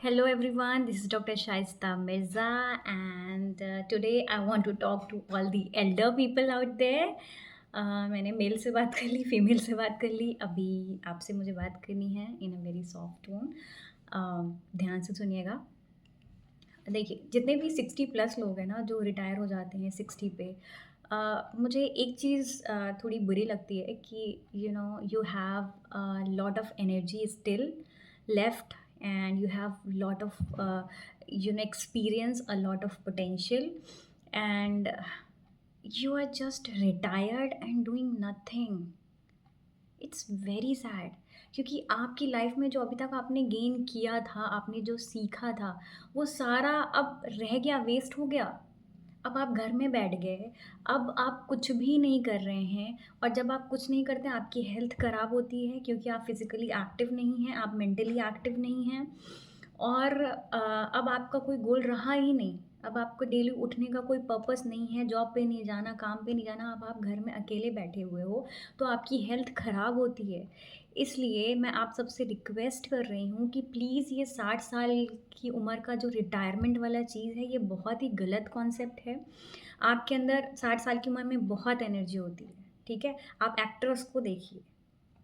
Hello everyone, this is Dr. Shaista Mirza, and today I want to talk to all the elder people out there. मैंने mail से बात कर ली, female से बात कर ली, अभी आपसे मुझे बात करनी है इन अ वेरी सॉफ्ट टोन। ध्यान से सुनिएगा। देखिए, जितने भी 60 प्लस लोग हैं ना जो रिटायर हो जाते हैं 60 पे, मुझे एक चीज़ थोड़ी बुरी लगती है कि you have lot of energy still left, and you have lot of experience, a lot of potential, and you are just retired and doing nothing. It's very sad, क्योंकि आपकी लाइफ में जो अभी तक आपने गेन किया था, आपने जो सीखा था, वो सारा अब रह गया, वेस्ट हो गया। अब आप घर में बैठ गए, अब आप कुछ भी नहीं कर रहे हैं, और जब आप कुछ नहीं करते आपकी हेल्थ ख़राब होती है क्योंकि आप फिज़िकली एक्टिव नहीं हैं, आप मेंटली एक्टिव नहीं हैं, और अब आपका कोई गोल रहा ही नहीं। अब आपको डेली उठने का कोई पर्पस नहीं है, जॉब पे नहीं जाना, काम पे नहीं जाना, अब आप घर में अकेले बैठे हुए हो, तो आपकी हेल्थ ख़राब होती है। इसलिए मैं आप सबसे रिक्वेस्ट कर रही हूँ कि प्लीज़ ये 60 साल की उम्र का जो रिटायरमेंट वाला चीज़ है, ये बहुत ही गलत कॉन्सेप्ट है। आपके अंदर 60 साल की उम्र में बहुत एनर्जी होती है, ठीक है? आप एक्टर्स को देखिए,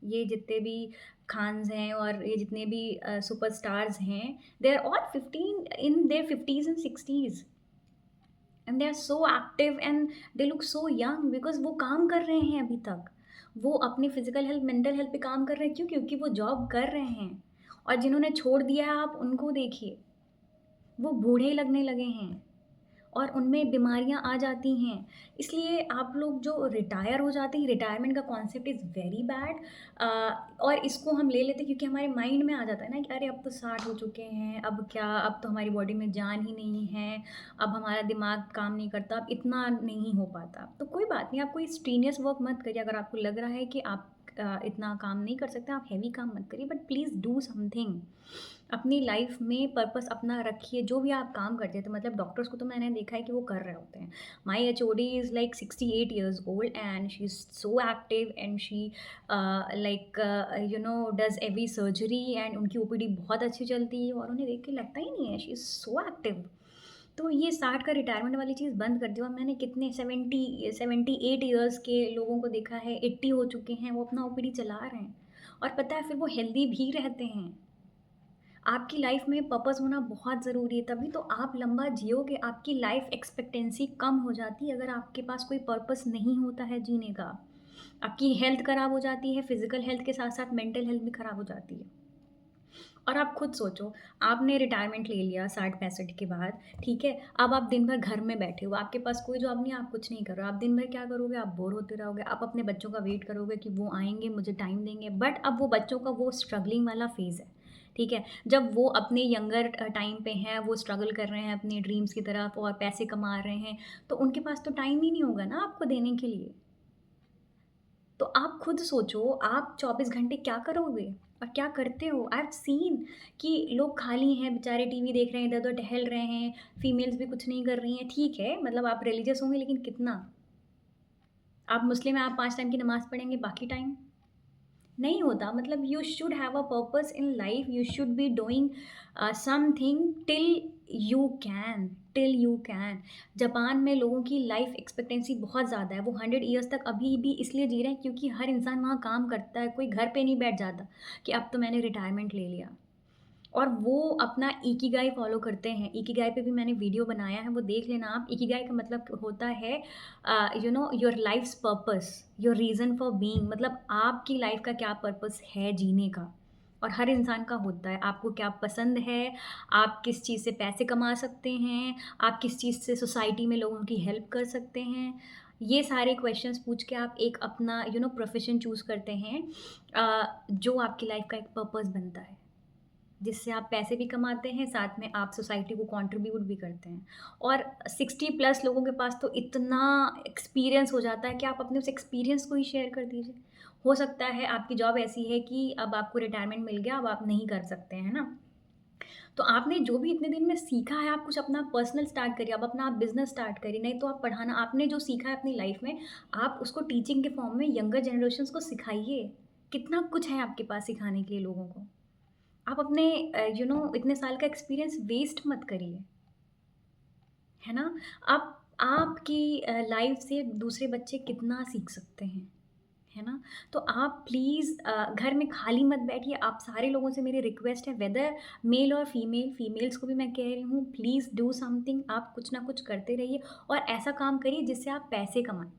ये जितने भी खान्स हैं और ये जितने भी सुपरस्टार्स हैं, they are all 15 in their 50s and 60s, and they are so active and they look so young because वो काम कर रहे हैं अभी तक। वो अपनी फिज़िकल हेल्थ, मेंटल हेल्थ पे काम कर रहे हैं, क्यों? क्योंकि वो जॉब कर रहे हैं। और जिन्होंने छोड़ दिया है आप उनको देखिए, वो बूढ़े लगने लगे हैं और उनमें बीमारियाँ आ जाती हैं। इसलिए आप लोग जो रिटायर हो जाते हैं, रिटायरमेंट का कॉन्सेप्ट इज़ वेरी बैड। और इसको हम ले लेते हैं क्योंकि हमारे माइंड में आ जाता है ना कि अरे अब तो 60 हो चुके हैं, अब क्या, अब तो हमारी बॉडी में जान ही नहीं है, अब हमारा दिमाग काम नहीं करता, अब इतना नहीं हो पाता। तो कोई बात नहीं, आप कोई स्ट्रीनियस वर्क मत करिए। अगर आपको लग रहा है कि आप इतना काम नहीं कर सकते, आप हेवी काम मत करिए, बट प्लीज़ डू समथिंग। अपनी लाइफ में पर्पस अपना रखिए। जो भी आप काम करते हैं, तो मतलब डॉक्टर्स को तो मैंने देखा है कि वो कर रहे होते हैं। My HOD is like 68 years old and she is so active, and she like does every surgery, and उनकी ओपीडी बहुत अच्छी चलती है और उन्हें देख के लगता ही नहीं है, शी इज़ सो एक्टिव। तो ये 60 का रिटायरमेंट वाली चीज़ बंद कर दिया। और मैंने कितने 78 ईयर्स के लोगों को देखा है, 80 हो चुके हैं, वो अपना ओपीडी चला रहे हैं, और पता है फिर वो हेल्दी भी रहते हैं। आपकी लाइफ में पर्पस होना बहुत ज़रूरी है, तभी तो आप लंबा जियोगे। आपकी लाइफ एक्सपेक्टेंसी कम हो जाती है अगर आपके पास कोई पर्पस नहीं होता है जीने का। आपकी हेल्थ ख़राब हो जाती है, फिज़िकल हेल्थ के साथ-साथ मेंटल हेल्थ भी ख़राब हो जाती है। और आप खुद सोचो, आपने रिटायरमेंट ले लिया 60-65 के बाद, ठीक है? अब आप दिन भर घर में बैठे हो, आपके पास कोई जॉब नहीं है, आप कुछ नहीं कर रहे हो। आप दिन भर क्या करोगे? आप बोर होते रहोगे, आप अपने बच्चों का वेट करोगे कि वो आएँगे, मुझे टाइम देंगे। बट अब वो बच्चों का वो स्ट्रगलिंग वाला फ़ेज़ है, ठीक है? जब वो अपने यंगर टाइम पे हैं, वो स्ट्रगल कर रहे हैं अपने ड्रीम्स की तरफ और पैसे कमा रहे हैं, तो उनके पास तो टाइम ही नहीं होगा ना आपको देने के लिए। तो आप खुद सोचो, आप 24 घंटे क्या करोगे और क्या करते हो? आई हैव सीन कि लोग खाली हैं बेचारे, टीवी देख रहे हैं, इधर-उधर टहल रहे हैं, फीमेल्स भी कुछ नहीं कर रही हैं। ठीक है, मतलब आप रिलीजियस होंगे, लेकिन कितना? आप मुस्लिम हैं, आप 5 टाइम की नमाज़ पढ़ेंगे, बाकी टाइम? नहीं होता। मतलब you should have a purpose in life, you should be doing something till you can. Japan में लोगों की लाइफ एक्सपेक्टेंसी बहुत ज़्यादा है, वो 100 ईयर्स तक अभी भी इसलिए जी रहे हैं क्योंकि हर इंसान वहाँ काम करता है, कोई घर पे नहीं बैठ जाता कि अब तो मैंने रिटायरमेंट ले लिया। और वो अपना इकिगाई फ़ॉलो करते हैं। इकिगाई पे भी मैंने वीडियो बनाया है, वो देख लेना आप। इकिगाई का मतलब होता है your lifes purpose, your reason for being, मतलब आपकी लाइफ़ का क्या पर्पस है जीने का। और हर इंसान का होता है। आपको क्या पसंद है, आप किस चीज़ से पैसे कमा सकते हैं, आप किस चीज़ से सोसाइटी में लोगों की हेल्प कर सकते हैं। ये सारे क्वेश्चंस पूछ के आप एक अपना प्रोफ़ेशन चूज़ करते हैं, जो आपकी लाइफ़ का एक पर्पस बनता है। जिससे आप पैसे भी कमाते हैं, साथ में आप सोसाइटी को कंट्रीब्यूट भी करते हैं। और 60 प्लस लोगों के पास तो इतना एक्सपीरियंस हो जाता है कि आप अपने उस एक्सपीरियंस को ही शेयर कर दीजिए। हो सकता है आपकी जॉब ऐसी है कि अब आपको रिटायरमेंट मिल गया, अब आप नहीं कर सकते, है ना? तो आपने जो भी इतने दिन में सीखा है, आप कुछ अपना पर्सनल स्टार्ट करिए, अब अपना आप बिज़नेस स्टार्ट करिए, नहीं तो आप पढ़ाना, आपने जो सीखा है अपनी लाइफ में, आप उसको टीचिंग के फॉर्म में यंगर जनरेशंस को सिखाइए। कितना कुछ है आपके पास सिखाने के लिए लोगों को। आप अपने इतने साल का एक्सपीरियंस वेस्ट मत करिए, है ना? आपकी लाइफ़ से दूसरे बच्चे कितना सीख सकते हैं, है ना? तो आप प्लीज़ घर में खाली मत बैठिए। आप सारे लोगों से मेरी रिक्वेस्ट है, वेदर मेल और फीमेल, फीमेल्स को भी मैं कह रही हूँ, प्लीज़ डू समथिंग। आप कुछ ना कुछ करते रहिए और ऐसा काम करिए जिससे आप पैसे कमाएँ,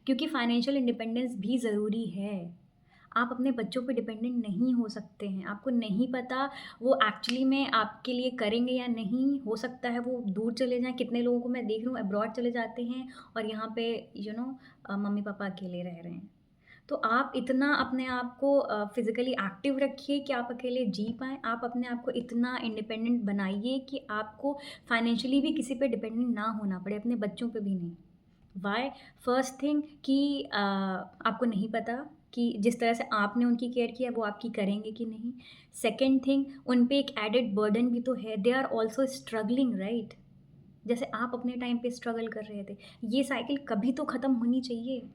क्योंकि फाइनेंशियल इंडिपेंडेंस भी ज़रूरी है। आप अपने बच्चों पे डिपेंडेंट नहीं हो सकते हैं। आपको नहीं पता वो एक्चुअली में आपके लिए करेंगे या नहीं, हो सकता है वो दूर चले जाएँ। कितने लोगों को मैं देख रही हूँ अब्रॉड चले जाते हैं और यहाँ पे मम्मी-पापा अकेले रह रहे हैं। तो आप इतना अपने आप को फिज़िकली एक्टिव रखिए कि आप अकेले जी पाएँ। आप अपने आप को इतना इंडिपेंडेंट बनाइए कि आपको फाइनेंशियली भी किसी पे डिपेंडेंट ना होना पड़े, अपने बच्चों पे भी नहीं। व्हाई? फर्स्ट थिंग कि आपको नहीं पता कि जिस तरह से आपने उनकी केयर किया वो आपकी करेंगे कि नहीं। सेकंड थिंग, उन पे एक एडेड बर्डन भी तो है, they are also struggling, right? जैसे आप अपने टाइम पे स्ट्रगल कर रहे थे, ये साइकिल कभी तो ख़त्म होनी चाहिए।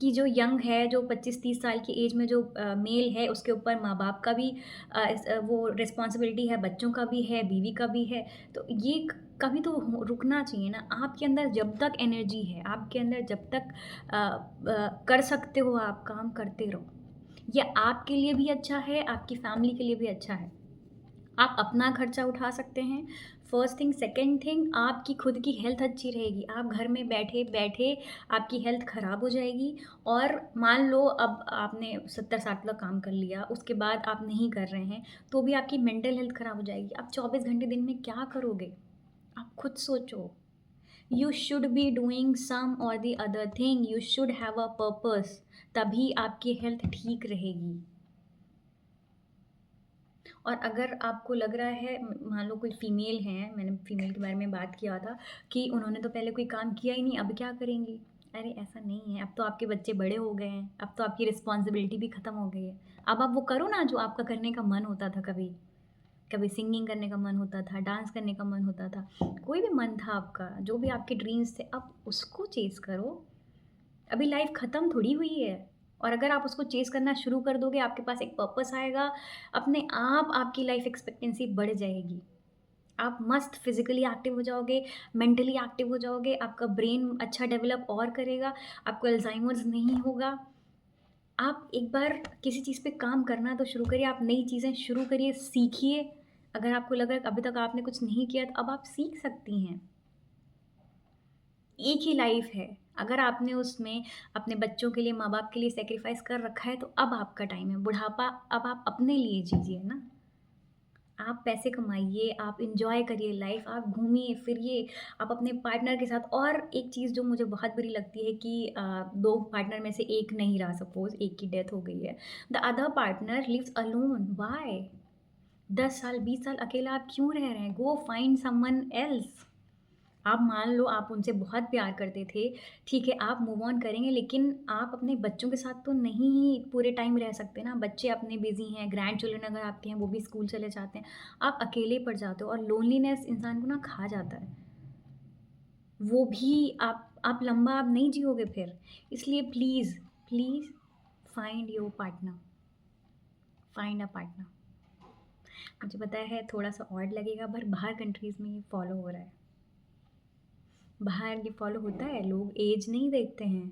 कि जो यंग है, जो 25-30 साल की एज में जो मेल है, उसके ऊपर माँ-बाप का भी वो रिस्पॉन्सिबिलिटी है, बच्चों का भी है, बीवी का भी है। तो ये कभी तो रुकना चाहिए ना। आपके अंदर जब तक एनर्जी है, आपके अंदर जब तक कर सकते हो आप काम, करते रहो। ये आपके लिए भी अच्छा है, आपकी फैमिली के लिए भी अच्छा है। आप अपना खर्चा उठा सकते हैं, फर्स्ट थिंग। सेकंड थिंग, आपकी खुद की हेल्थ अच्छी रहेगी। आप घर में बैठे-बैठे आपकी हेल्थ ख़राब हो जाएगी और मान लो अब आपने 70-60 का काम कर लिया, उसके बाद आप नहीं कर रहे हैं, तो भी आपकी मेंटल हेल्थ ख़राब हो जाएगी। आप 24 घंटे दिन में क्या करोगे? आप खुद सोचो। You should be doing some or the other thing, you should have a purpose, तभी आपकी हेल्थ ठीक रहेगी। और अगर आपको लग रहा है मान लो कोई फीमेल हैं, मैंने फीमेल के बारे में बात किया था कि उन्होंने तो पहले कोई काम किया ही नहीं, अब क्या करेंगी? अरे ऐसा नहीं है, अब तो आपके बच्चे बड़े हो गए हैं, अब तो आपकी रिस्पॉन्सिबिलिटी भी ख़त्म हो गई है। अब आप वो करो ना जो आपका करने का मन होता था कभी। कभी सिंगिंग करने का मन होता था, डांस करने का मन होता था, कोई भी मन था आपका, जो भी आपके ड्रीम्स थे, अब उसको चेज़ करो। अभी लाइफ ख़त्म थोड़ी हुई है। और अगर आप उसको चेज़ करना शुरू कर दोगे, आपके पास एक पर्पस आएगा, अपने आप आपकी लाइफ एक्सपेक्टेंसी बढ़ जाएगी। आप मस्त फिज़िकली एक्टिव हो जाओगे, मेंटली एक्टिव हो जाओगे, आपका ब्रेन अच्छा डेवलप और करेगा, आपको अल्ज़ाइमर्स नहीं होगा। आप एक बार किसी चीज़ पे काम करना तो शुरू करिए, आप नई चीज़ें शुरू करिए, सीखिए। अगर आपको लग रहा है कि अभी तक आपने कुछ नहीं किया, तो अब आप सीख सकती हैं। एक ही लाइफ है। अगर आपने उसमें अपने बच्चों के लिए, माँ-बाप के लिए सैक्रिफ़ाइस कर रखा है, तो अब आपका टाइम है। बुढ़ापा अब आप अपने लिए जीजिए ना। आप पैसे कमाइए, आप एन्जॉय करिए लाइफ़, आप घूमिए-फिरिए, आप अपने पार्टनर के साथ। और एक चीज़ जो मुझे बहुत बुरी लगती है कि 2 पार्टनर में से एक नहीं रहा, सपोज़ एक की डेथ हो गई है। The other partner lives alone, why? 10 साल, 20 साल अकेला आप क्यों रह रहे हैं? Go find someone else. आप मान लो आप उनसे बहुत प्यार करते थे, ठीक है, आप मूव ऑन करेंगे, लेकिन आप अपने बच्चों के साथ तो नहीं ही पूरे टाइम रह सकते ना। बच्चे अपने बिज़ी हैं, ग्रैंड चिल्ड्रन अगर आपके हैं, वो भी स्कूल चले जाते हैं। आप अकेले पड़ जाते हो और लोनलीनेस इंसान को ना खा जाता है। वो भी आप लंबा आप नहीं जियोगे फिर। इसलिए please, please find your partner, find a partner. मुझे पता है थोड़ा-सा ऑड लगेगा, पर बाहर कंट्रीज़ में ये फ़ॉलो हो रहा है। बाहर ये फ़ॉलो होता है, लोग एज नहीं देखते हैं,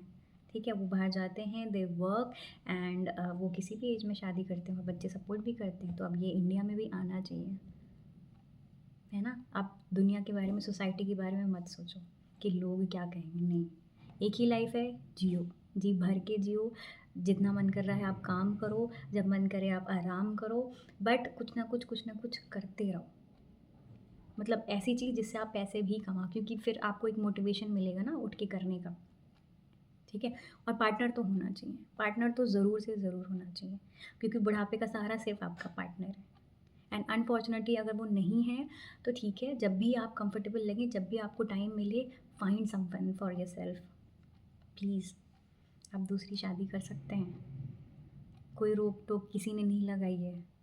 ठीक है? वो बाहर जाते हैं, दे वर्क एंड वो किसी भी एज में शादी करते हैं और बच्चे सपोर्ट भी करते हैं। तो अब ये इंडिया में भी आना चाहिए, है ना? आप दुनिया के बारे में, सोसाइटी के बारे में मत सोचो कि लोग क्या कहेंगे, नहीं। एक ही लाइफ़ है, जियो, जी भर के जियो। जितना मन कर रहा है आप काम करो, जब मन करे आप आराम करो, बट कुछ ना कुछ करते रहो। मतलब ऐसी चीज़ जिससे आप पैसे भी कमा, क्योंकि फिर आपको एक मोटिवेशन मिलेगा ना उठ के करने का, ठीक है? और पार्टनर तो होना चाहिए, पार्टनर तो ज़रूर से ज़रूर होना चाहिए, क्योंकि बुढ़ापे का सहारा सिर्फ़ आपका पार्टनर है। एंड अनफॉर्चुनेटली अगर वो नहीं है, तो ठीक है, जब भी आप कंफर्टेबल लगें, जब भी आपको टाइम मिले, find someone for yourself, please. आप दूसरी शादी कर सकते हैं, कोई रोक-टोक किसी ने नहीं लगाई है।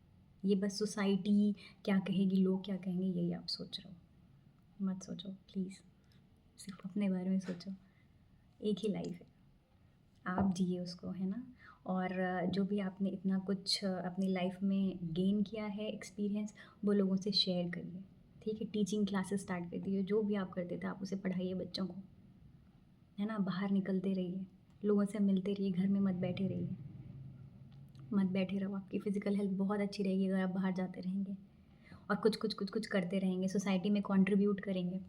ये बस सोसाइटी क्या कहेगी, लोग क्या कहेंगे, यही आप सोच रहे हो। मत सोचो प्लीज़, सिर्फ़ अपने बारे में सोचो। एक ही लाइफ़ है, आप जिए उसको, है ना? और जो भी आपने इतना कुछ अपनी लाइफ में गेन किया है एक्सपीरियंस, वो लोगों से शेयर करिए, ठीक है? टीचिंग क्लासेस स्टार्ट कर दीजिए, जो भी आप करते थे आप उसे पढ़ाइए बच्चों को, है ना? बाहर निकलते रहिए, लोगों से मिलते रहिए, घर में मत बैठे रहिए, मत बैठे रहो। आपकी फ़िज़िकल हेल्थ बहुत अच्छी रहेगी अगर आप बाहर जाते रहेंगे और कुछ करते रहेंगे, सोसाइटी में कंट्रीब्यूट करेंगे।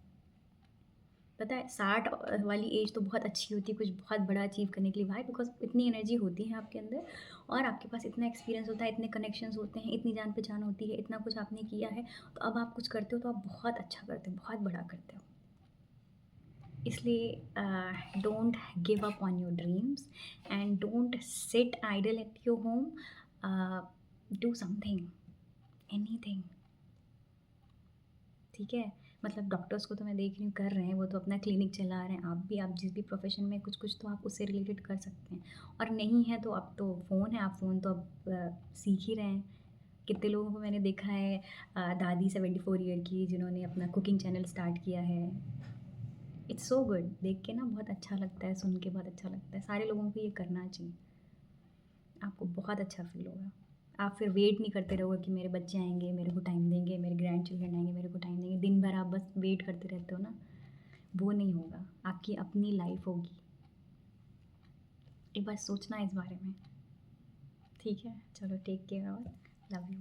पता है 60 वाली एज तो बहुत अच्छी होती है कुछ बहुत बड़ा अचीव करने के लिए। व्हाई? बिकॉज़ इतनी एनर्जी होती है आपके अंदर और आपके पास इतना एक्सपीरियंस होता है, इतने कनेक्शंस होते हैं, इतनी जान-पहचान होती है, इतना कुछ आपने किया है, तो अब आप कुछ करते हो तो आप बहुत अच्छा करते हो, बहुत बड़ा करते हो। इसलिए don't give up on your dreams and don't sit idle at your home. Do something, anything, ठीक है? मतलब डॉक्टर्स को तो मैं देख रही हूँ कर रहे हैं, वो तो अपना क्लिनिक चला रहे हैं, आप जिस भी प्रोफ़ेशन में कुछ-कुछ तो आप उससे रिलेटेड कर सकते हैं और नहीं है तो अब तो फ़ोन है, आप फ़ोन तो अब सीख ही रहे हैं। कितने लोगों को मैंने देखा है दादी 74 ईयर की जिन्होंने अपना कुकिंग चैनल स्टार्ट किया है। इट्स सो गुड, देख के ना बहुत अच्छा लगता है, सुन के बहुत अच्छा लगता है। सारे लोगों को ये करना चाहिए, आपको बहुत अच्छा फ़ील होगा। आप फिर वेट नहीं करते रहोगे कि मेरे बच्चे आएँगे, मेरे को टाइम देंगे, मेरे ग्रैंड चिल्ड्रन आएँगे, मेरे को टाइम देंगे। दिन भर आप बस वेट करते रहते हो ना, वो नहीं होगा। आपकी अपनी लाइफ़ होगी। एक बार सोचना इस बारे में, ठीक है? चलो टेक केयर और लव यू।